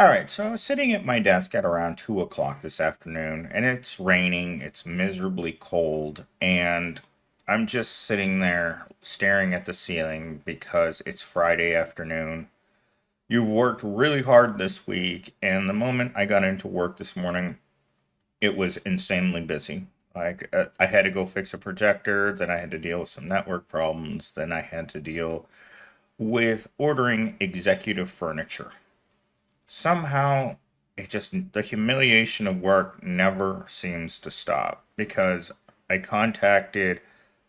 All right, so I was sitting at my desk at around 2 o'clock this afternoon, and it's raining, it's miserably cold, and I'm just sitting there staring at the ceiling because it's Friday afternoon. You've worked really hard this week, and the moment I got into work this morning, it was insanely busy. I had to go fix a projector, then I had to deal with some network problems, then I had to deal with ordering executive furniture. Somehow the humiliation of work never seems to stop because I contacted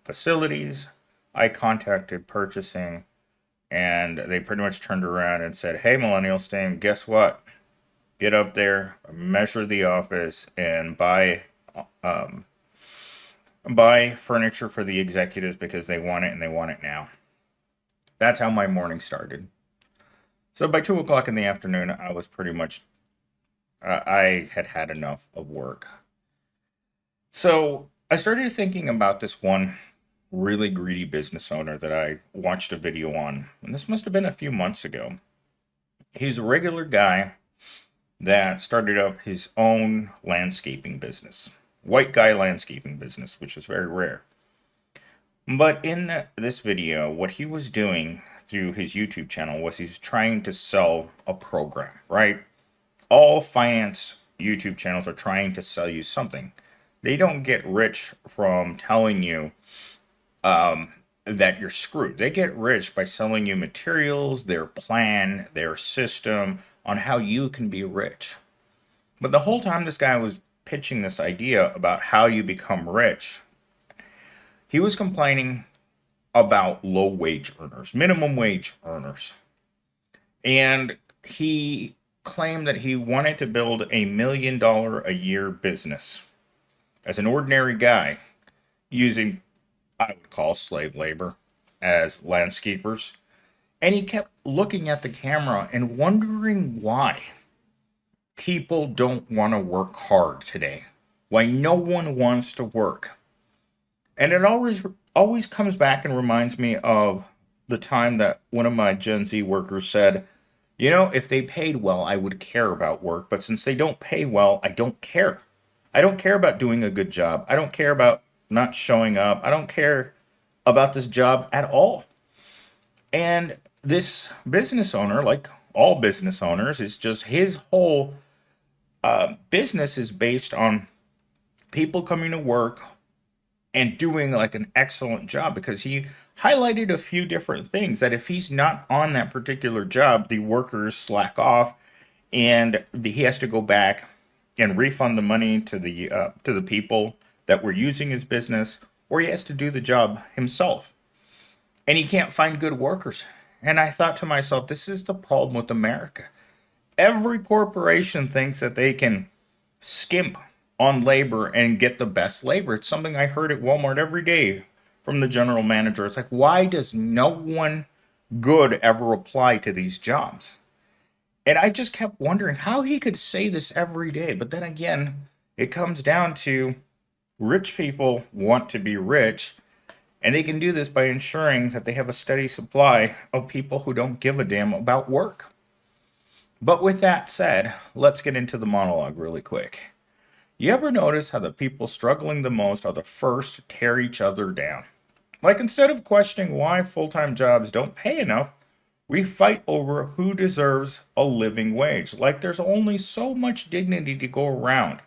facilities, I contacted purchasing, and they pretty much turned around and said, "Hey, Millennial Stain, guess what? Get up there, measure the office, and um, buy furniture for the executives because they want it and they want it now." That's how my morning started. So by 2 o'clock in the afternoon, I was pretty much I had had enough of work. So I started thinking about this one really greedy business owner that I watched a video on, and this must have been a few months ago. He's a regular guy that started up his own landscaping business, white guy landscaping business, which is very rare. But in this video, what he was doing through his YouTube channel was he's trying to sell a program, right? All finance YouTube channels are trying to sell you something. They don't get rich from telling you that you're screwed. They get rich by selling you materials, their plan, their system on how you can be rich. But the whole time this guy was pitching this idea about how you become rich, he was complaining about low wage earners, minimum wage earners. And he claimed that he wanted to build $1 million a year business as an ordinary guy using, I would call slave labor as landscapers. And he kept looking at the camera and wondering why people don't want to work hard today, why no one wants to work. And it always comes back and reminds me of the time that one of my Gen Z workers said, if they paid well, I would care about work, but since they don't pay well, I don't care. I don't care about doing a good job. I don't care about not showing up. I don't care about this job at all. And this business owner, like all business owners, is just his whole business is based on people coming to work and doing like an excellent job because he highlighted a few different things that if he's not on that particular job, the workers slack off and he has to go back and refund the money to the people that were using his business, or he has to do the job himself, and he can't find good workers. And I thought to myself, this is the problem with America. Every corporation thinks that they can skimp on labor and get the best labor. It's something I heard at Walmart every day from the general manager. It's like, why does no one good ever apply to these jobs? And I just kept wondering how he could say this every day. But then again, it comes down to rich people want to be rich, and they can do this by ensuring that they have a steady supply of people who don't give a damn about work. But with that said, let's get into the monologue really quick. You ever notice how the people struggling the most are the first to tear each other down? Like instead of questioning why full-time jobs don't pay enough, we fight over who deserves a living wage, like there's only so much dignity to go around.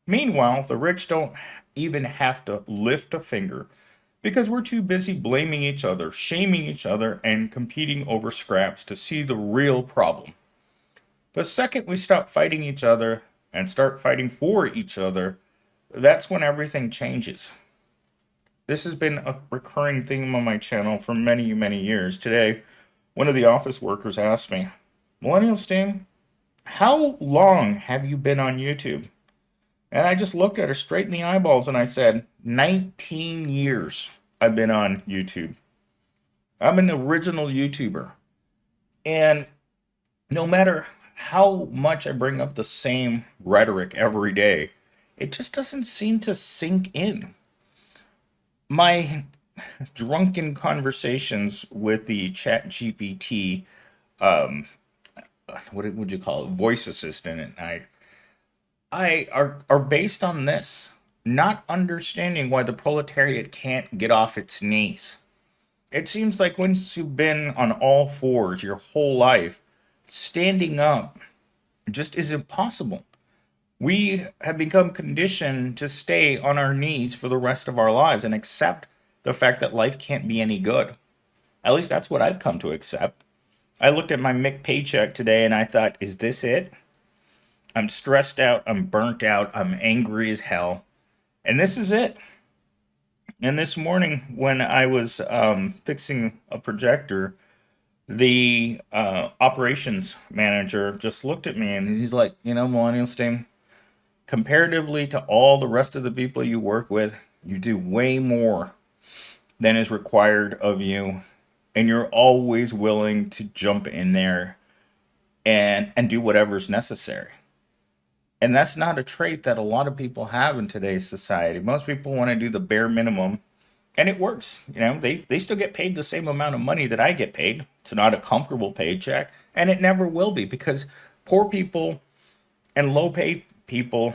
Meanwhile, the rich don't even have to lift a finger because we're too busy blaming each other, shaming each other, and competing over scraps to see the real problem. The second we stop fighting each other and start fighting for each other, that's when everything changes. This has been a recurring theme on my channel for many, many years. Today, one of the office workers asked me, "Millennial Sting, how long have you been on YouTube?" And I just looked at her straight in the eyeballs and I said, 19 years I've been on YouTube. I'm an original YouTuber. And no matter how much I bring up the same rhetoric every day, it just doesn't seem to sink in. My drunken conversations with the chat GPT what would you call it, voice assistant at night, I are based on this, not understanding why the proletariat can't get off its knees. It seems like once you've been on all fours your whole life, standing up just isn't possible. We have become conditioned to stay on our knees for the rest of our lives and accept the fact that life can't be any good. At least that's what I've come to accept. I looked at my Mick paycheck today and I thought, is this it? I'm stressed out, I'm burnt out, I'm angry as hell, and this is it. And this morning, when I was fixing a projector, the operations manager just looked at me and he's like, Millennial Sting, comparatively to all the rest of the people you work with, you do way more than is required of you. And you're always willing to jump in there and do whatever's necessary. And that's not a trait that a lot of people have in today's society. Most people want to do the bare minimum, and it works. They still get paid the same amount of money that I get paid. It's not a comfortable paycheck, and it never will be, because poor people and low paid people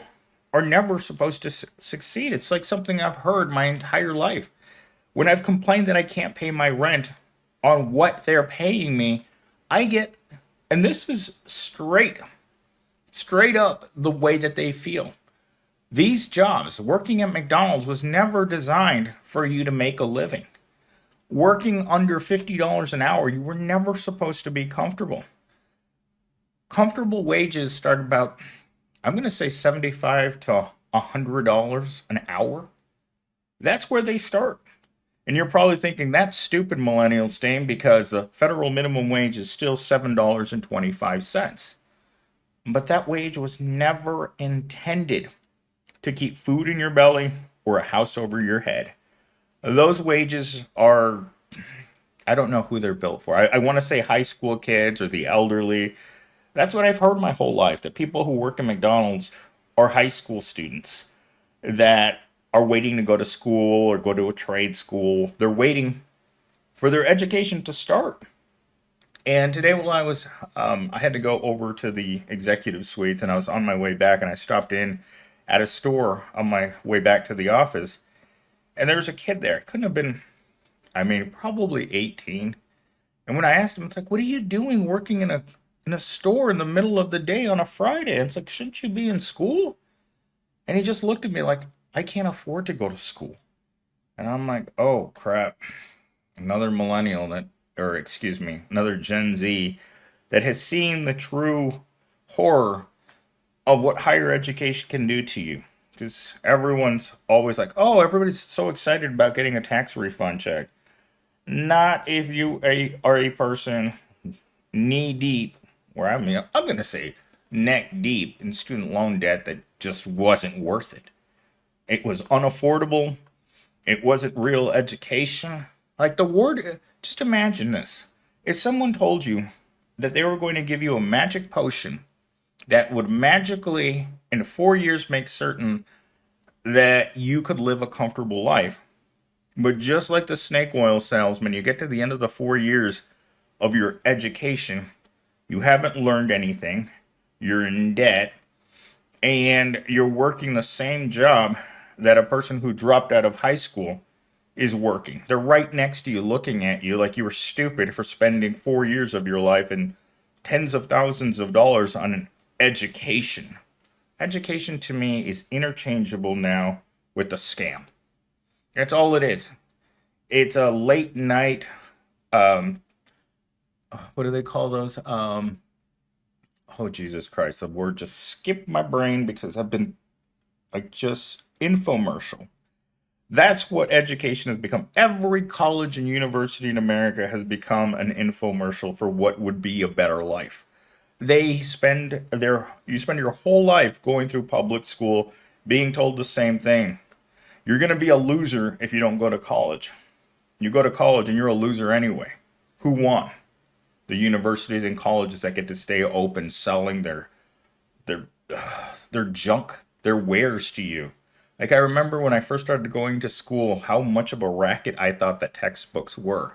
are never supposed to succeed. It's like something I've heard my entire life. When I've complained that I can't pay my rent on what they're paying me, I get, and this is straight up the way that they feel. These jobs, working at McDonald's, was never designed for you to make a living. Working under $50 an hour, you were never supposed to be comfortable. Comfortable wages start about, I'm going to say, $75 to $100 an hour. That's where they start. And you're probably thinking, that's stupid, Millennial Stain, because the federal minimum wage is still $7.25. But that wage was never intended to keep food in your belly or a house over your head. Those wages are, I don't know who they're built for. I want to say high school kids or the elderly. That's what I've heard my whole life, that people who work at McDonald's are high school students that are waiting to go to school or go to a trade school. They're waiting for their education to start. And today, while I had to go over to the executive suites, and I was on my way back, and I stopped in at a store on my way back to the office, and there was a kid there. Couldn't have been, probably 18. And when I asked him, it's like, "What are you doing working in a store in the middle of the day on a Friday?" And it's like, "Shouldn't you be in school?" And he just looked at me like, "I can't afford to go to school." And I'm like, "Oh crap, another millennial another Gen Z that has seen the true horror of what higher education can do to you." Because everyone's always like, "Oh, everybody's so excited about getting a tax refund check." Not if you are a person knee deep, or I'm going to say neck deep in student loan debt that just wasn't worth it. It was unaffordable. It wasn't real education. Like the word, just imagine this. If someone told you that they were going to give you a magic potion that would magically, in 4 years, make certain that you could live a comfortable life, but just like the snake oil salesman, you get to the end of the 4 years of your education, you haven't learned anything, you're in debt, and you're working the same job that a person who dropped out of high school is working. They're right next to you looking at you like you were stupid for spending 4 years of your life and tens of thousands of dollars on an education. Education to me is interchangeable now with a scam. That's all it is. It's a late night, um, what do they call those? Oh, Jesus Christ, the word just skipped my brain because I've been like just infomercial. That's what education has become. Every college and university in America has become an infomercial for what would be a better life. You spend your whole life going through public school being told the same thing. You're going to be a loser if you don't go to college. You go to college and you're a loser anyway. Who won? The universities and colleges that get to stay open selling their their junk, their wares to you. Like I remember when I first started going to school, how much of a racket I thought that textbooks were.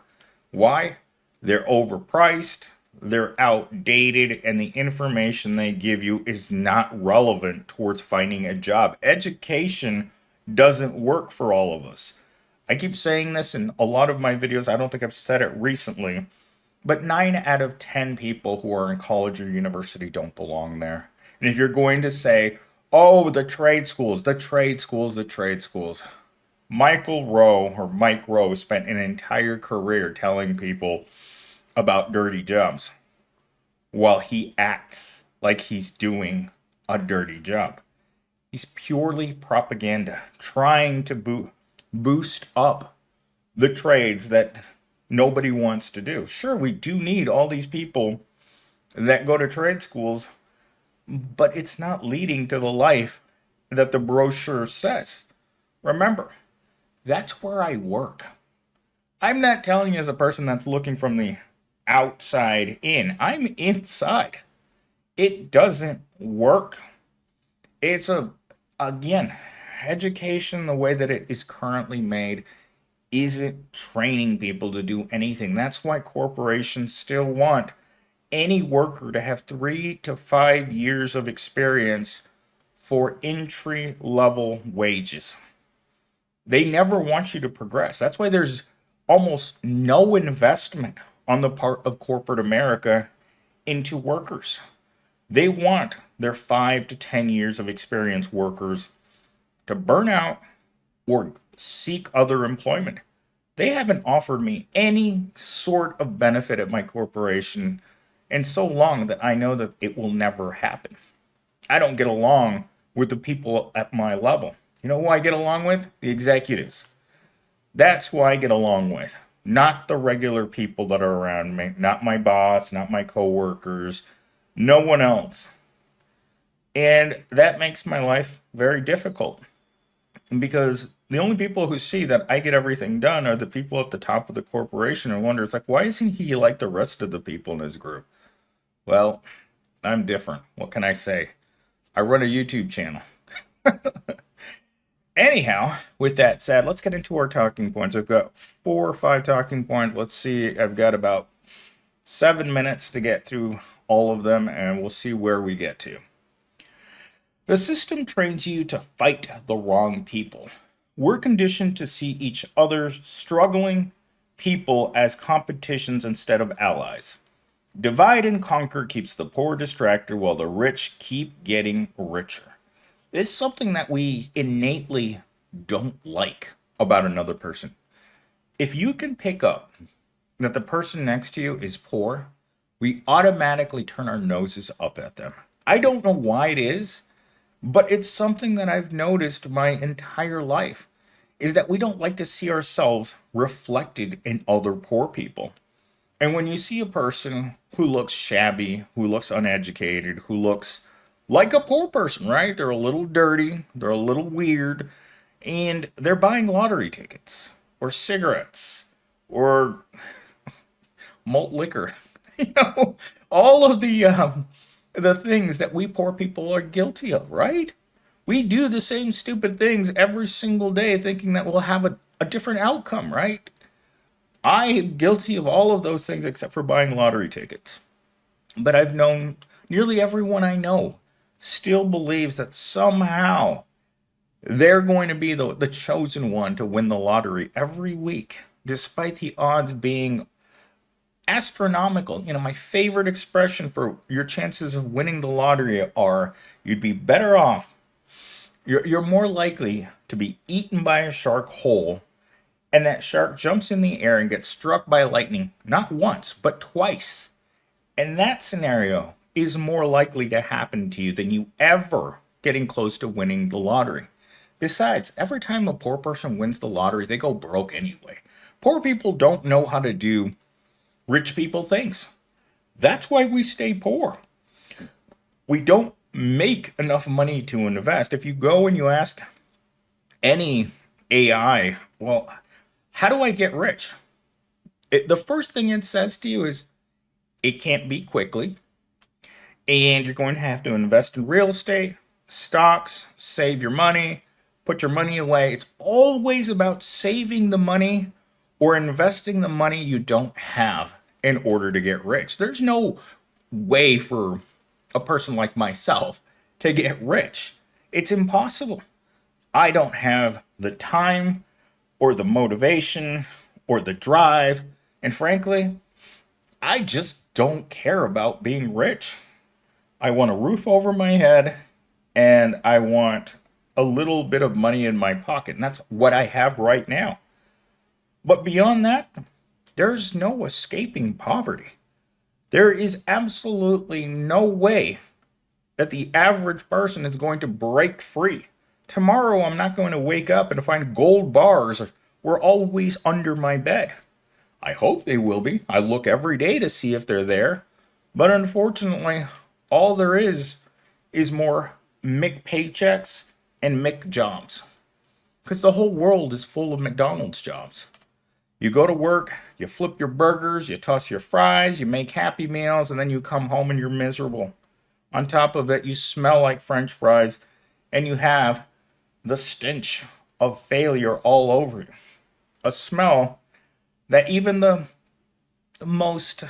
Why? They're overpriced. they're outdated, and the information they give you is not relevant towards finding a job. Education doesn't work for all of us. I keep saying this in a lot of my videos. I don't think I've said it recently, but 9 out of 10 people who are in college or university don't belong there. And if you're going to say, oh, the trade schools, the trade schools, the trade schools, Michael Rowe or Mike Rowe spent an entire career telling people about dirty jobs while he acts like he's doing a dirty job. He's purely propaganda, trying to boost up the trades that nobody wants to do. Sure, we do need all these people that go to trade schools, but it's not leading to the life that the brochure says. Remember, that's where I work. I'm not telling you as a person that's looking from the outside in. I'm inside. It doesn't work. It's again, education the way that it is currently made isn't training people to do anything. That's why corporations still want any worker to have 3 to 5 years of experience for entry level wages. They never want you to progress. That's why there's almost no investment on the part of corporate America into workers. They want their 5 to 10 years of experience workers to burn out or seek other employment. They haven't offered me any sort of benefit at my corporation in so long that I know that it will never happen. I don't get along with the people at my level. You know who I get along with? The executives. That's who I get along with, not the regular people that are around me, not my boss, not my coworkers, no one else. And that makes my life very difficult because the only people who see that I get everything done are the people at the top of the corporation and wonder, it's like, why isn't he like the rest of the people in his group? Well, I'm different. What can I say? I run a YouTube channel. Anyhow, with that said, let's get into our talking points. I've got 4 or 5 talking points. Let's see. I've got about 7 minutes to get through all of them, and we'll see where we get to. The system trains you to fight the wrong people. We're conditioned to see each other's struggling people as competitions instead of allies. Divide and conquer keeps the poor distracted while the rich keep getting richer. It's something that we innately don't like about another person. If you can pick up that the person next to you is poor, we automatically turn our noses up at them. I don't know why it is, but it's something that I've noticed my entire life, is that we don't like to see ourselves reflected in other poor people. And when you see a person who looks shabby, who looks uneducated, who looks like a poor person, right? They're a little dirty, they're a little weird, and they're buying lottery tickets or cigarettes or malt liquor. All of the things that we poor people are guilty of, right? We do the same stupid things every single day thinking that we'll have a different outcome, right? I am guilty of all of those things except for buying lottery tickets. But I've known nearly everyone I know still believes that somehow they're going to be the chosen one to win the lottery every week, despite the odds being astronomical. My favorite expression for your chances of winning the lottery are you'd be better off. You're more likely to be eaten by a shark whole, and that shark jumps in the air and gets struck by lightning, not once, but twice. And that scenario is more likely to happen to you than you ever getting close to winning the lottery. Besides, every time a poor person wins the lottery, they go broke anyway. Poor people don't know how to do rich people things. That's why we stay poor. We don't make enough money to invest. If you go and you ask any AI, well, how do I get rich? The first thing it says to you is it can't be quickly, and you're going to have to invest in real estate, stocks, save your money, put your money away. It's always about saving the money or investing the money you don't have in order to get rich. There's no way for a person like myself to get rich. It's impossible. I don't have the time or the motivation or the drive. And frankly, I just don't care about being rich. I want a roof over my head and I want a little bit of money in my pocket. And that's what I have right now. But beyond that, there's no escaping poverty. There is absolutely no way that the average person is going to break free. Tomorrow, I'm not going to wake up and find gold bars were always under my bed. I hope they will be. I look every day to see if they're there. But unfortunately, all there is more McPaychecks and McJobs. Because the whole world is full of McDonald's jobs. You go to work, you flip your burgers, you toss your fries, you make Happy Meals, and then you come home and you're miserable. On top of it, you smell like French fries, and you have the stench of failure all over you. A smell that even the most,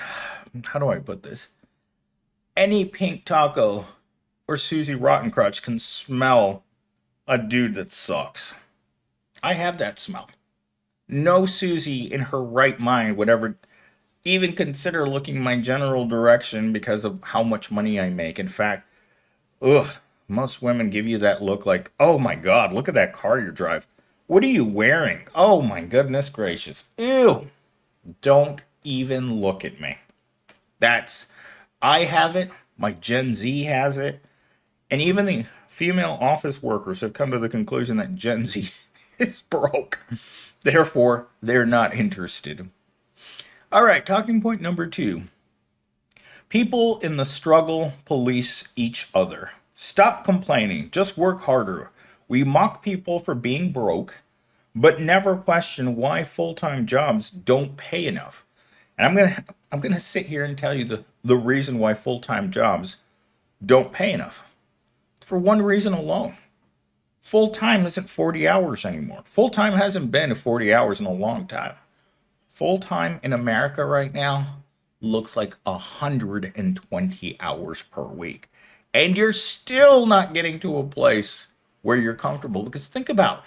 how do I put this? Any pink taco or Susie Rottencrotch can smell a dude that sucks. I have that smell. No Susie in her right mind would ever even consider looking my general direction because of how much money I make. In fact, most women give you that look like, oh my God, look at that car you drive. What are you wearing? Oh my goodness gracious. Ew. Don't even look at me. I have it. My Gen Z has it. And even the female office workers have come to the conclusion that Gen Z is broke. Therefore, they're not interested. All right, talking point number 2. People in the struggle police each other. Stop complaining. Just work harder. We mock people for being broke, but never question why full-time jobs don't pay enough. And I'm gonna sit here and tell you the reason why full-time jobs don't pay enough. For one reason alone. Full-time isn't 40 hours anymore. Full-time hasn't been 40 hours in a long time. Full-time in America right now looks like 120 hours per week. And you're still not getting to a place where you're comfortable. Because think about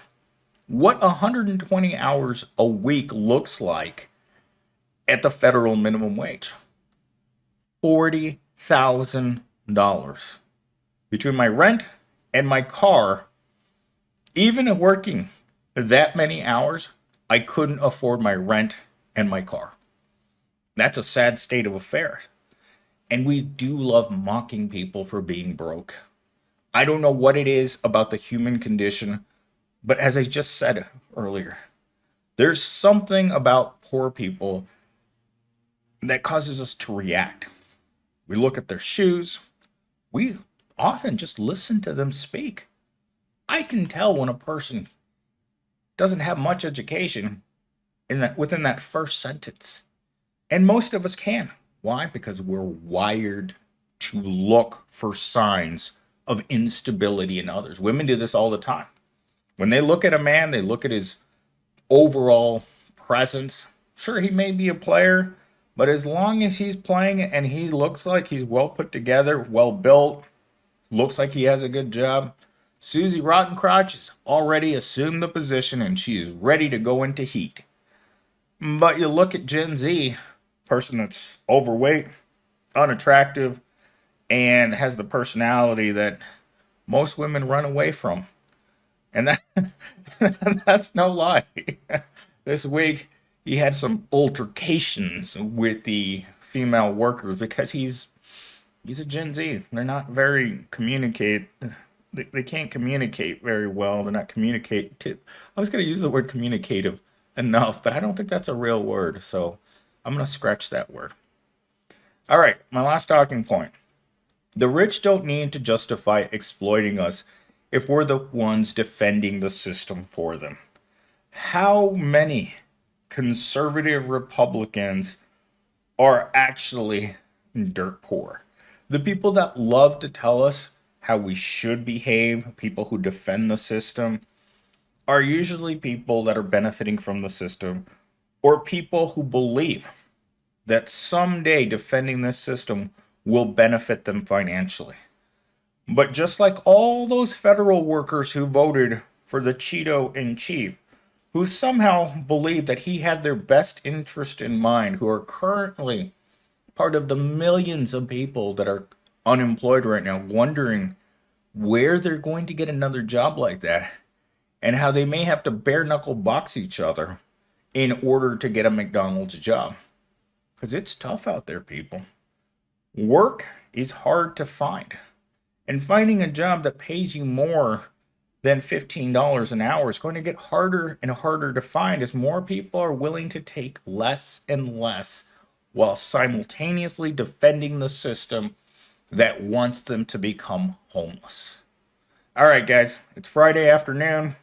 what 120 hours a week looks like at the federal minimum wage. $40,000. Between my rent and my car, even working that many hours, I couldn't afford my rent and my car. That's a sad state of affairs. And we do love mocking people for being broke. I don't know what it is about the human condition, but as I just said earlier, there's something about poor people that causes us to react. We look at their shoes. We often just listen to them speak. I can tell when a person doesn't have much education within that first sentence. And most of us can. Why? Because we're wired to look for signs of instability in others. Women do this all the time. When they look at a man, they look at his overall presence. Sure, he may be a player, but as long as he's playing and he looks like he's well put together, well built, looks like he has a good job, Susie Rottencrotch has already assumed the position and she is ready to go into heat. But you look at Gen Z, person that's overweight, unattractive, and has the personality that most women run away from. And that's no lie. This week, he had some altercations with the female workers because he's a Gen Z. They're not very they can't communicate very well. They're not communicative. I was going to use the word communicative enough, but I don't think that's a real word. So I'm going to scratch that word. All right, my last talking point. The rich don't need to justify exploiting us if we're the ones defending the system for them. How many conservative Republicans are actually dirt poor? The people that love to tell us how we should behave, people who defend the system, are usually people that are benefiting from the system or people who believe that someday defending this system will benefit them financially. But just like all those federal workers who voted for the Cheeto in chief, who somehow believed that he had their best interest in mind, who are currently part of the millions of people that are unemployed right now, wondering where they're going to get another job like that, and how they may have to bare knuckle box each other in order to get a McDonald's job. Because it's tough out there, people. Work is hard to find. And finding a job that pays you more than $15 an hour is going to get harder and harder to find as more people are willing to take less and less while simultaneously defending the system that wants them to become homeless. All right, guys, it's Friday afternoon.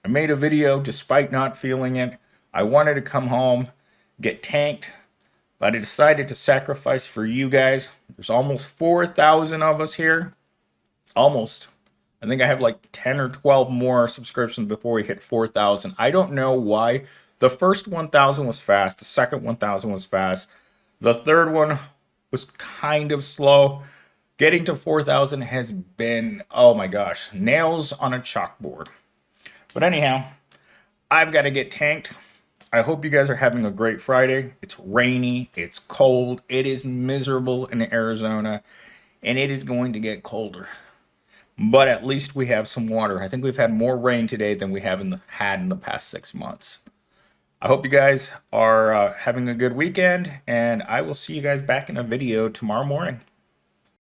I made a video despite not feeling it. I wanted to come home, get tanked, but I decided to sacrifice for you guys. There's almost 4,000 of us here. Almost. I think I have like 10 or 12 more subscriptions before we hit 4,000. I don't know why. The first 1,000 was fast. The second 1,000 was fast. The third one was kind of slow. Getting to 4,000 has been, oh my gosh, nails on a chalkboard. But anyhow, I've got to get tanked. I hope you guys are having a great Friday. It's rainy, it's cold, it is miserable in Arizona, and it is going to get colder. But at least we have some water. I think we've had more rain today than we have had in the past 6 months. I hope you guys are having a good weekend, and I will see you guys back in a video tomorrow morning.